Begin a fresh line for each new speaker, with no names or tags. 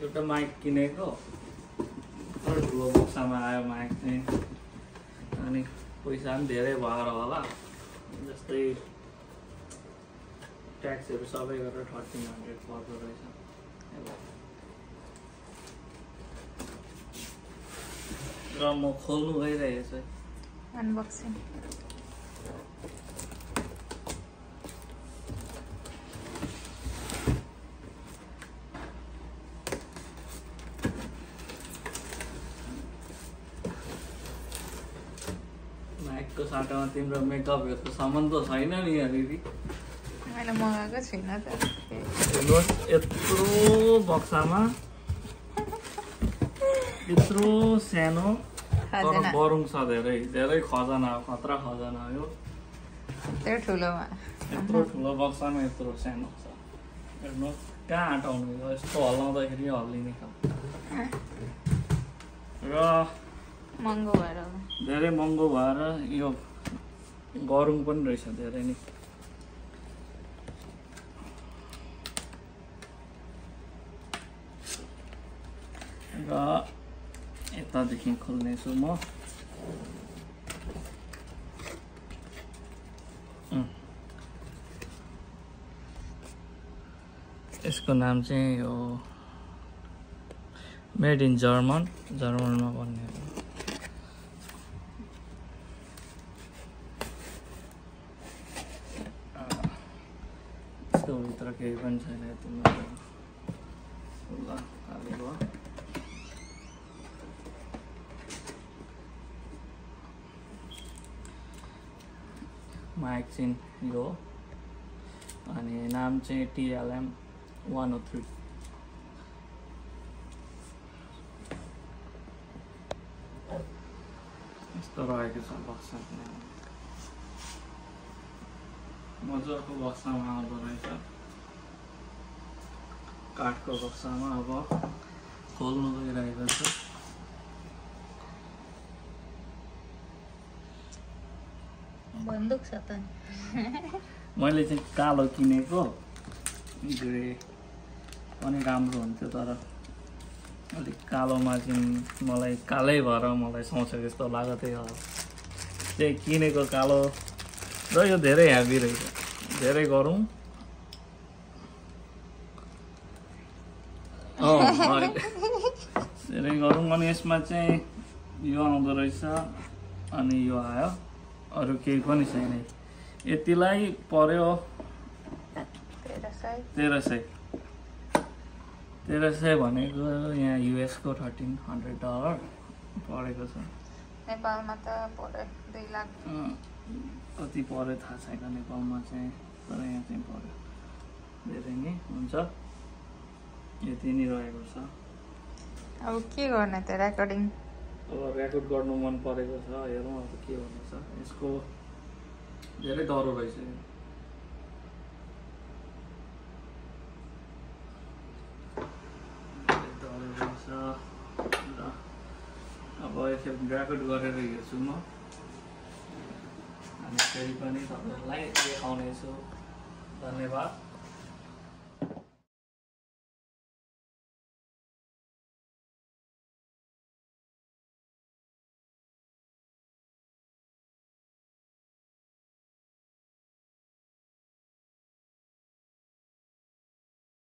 एउटा माइक किनेको ठुलो बक्सामा आयो माइक चाहिँ अनि पैसा पनि धेरै भएर होला जस्तै ट्याक्सहरू सबै गरेर 1300 पर्दो रहेछ र म खोल्नु गइरहेको छु
अनबक्सिङ
माइकको साटोमा तिम्रो मेकअपहरूको सामान त छैन नि यहाँनिर
मैले मगाएको छुइनँ त
हेर्नुहोस् यत्रो बक्सामा यत्रो सानो तर गरौँ छ धेरै खजाना हो खतरा खजाना हो यो यत्रो ठुलो बक्सामा यत्रो सानो छ हेर्नुहोस् कहाँ हटाउनु यस्तो हल्लाउँदाखेरि हल्लिने खालको र
महँगो भएर
धेरै महँगो भएर यो गरौँ पनि रहेछ धेरै नै र यतादेखि खोल्नेछु म यसको नाम चाहिँ यो मेड इन जर्मनमा बन्ने हो यसको भित्र केही पनि छैन यति मात्र ल खाली भयो माइक चाहिँ यो अनि नाम चाहिँ TLM 103 यस्तो रहेको छ बक्सा मजाको बक्सामा आउँदो रहेछ काठको बक्सामा अब खोल्नु गइरहेको छु
बन्दुक छ त
मैले चाहिँ कालो किनेको ग्रे पनि राम्रो हुन्थ्यो तर अलिक कालोमा चाहिँ मलाई कालै भएर मलाई सोचेको जस्तो लाग्यो त्यही किनेको कालो र यो धेरै हेभी रहेछ धेरै गरौँ धेरै गरौँ अनि यसमा चाहिँ यो आउँदो रहेछ अनि यो आयो अरू केही पनि छैन यतिलाई पर्यो 1300 भनेको यहाँ US को $1300 परेको छ
नेपालमा त पर्यो 2 लाख
कति पर्यो थाहा छैन नेपालमा चाहिँ तर यहाँ चाहिँ पर्यो धेरै नै हुन्छ यति नै रहेको छ
अब के गर्ने त रेकर्डिङ
अब रेकर्ड गर्नु मन परेको छ हेरौँ अब के गर्नु छ यसको धेरै डह्रो रहेछ अब एकखेप रेकर्ड गरेर हेर्छु म अनि फेरि पनि तपाईँहरूलाई देखाउनेछु धन्यवाद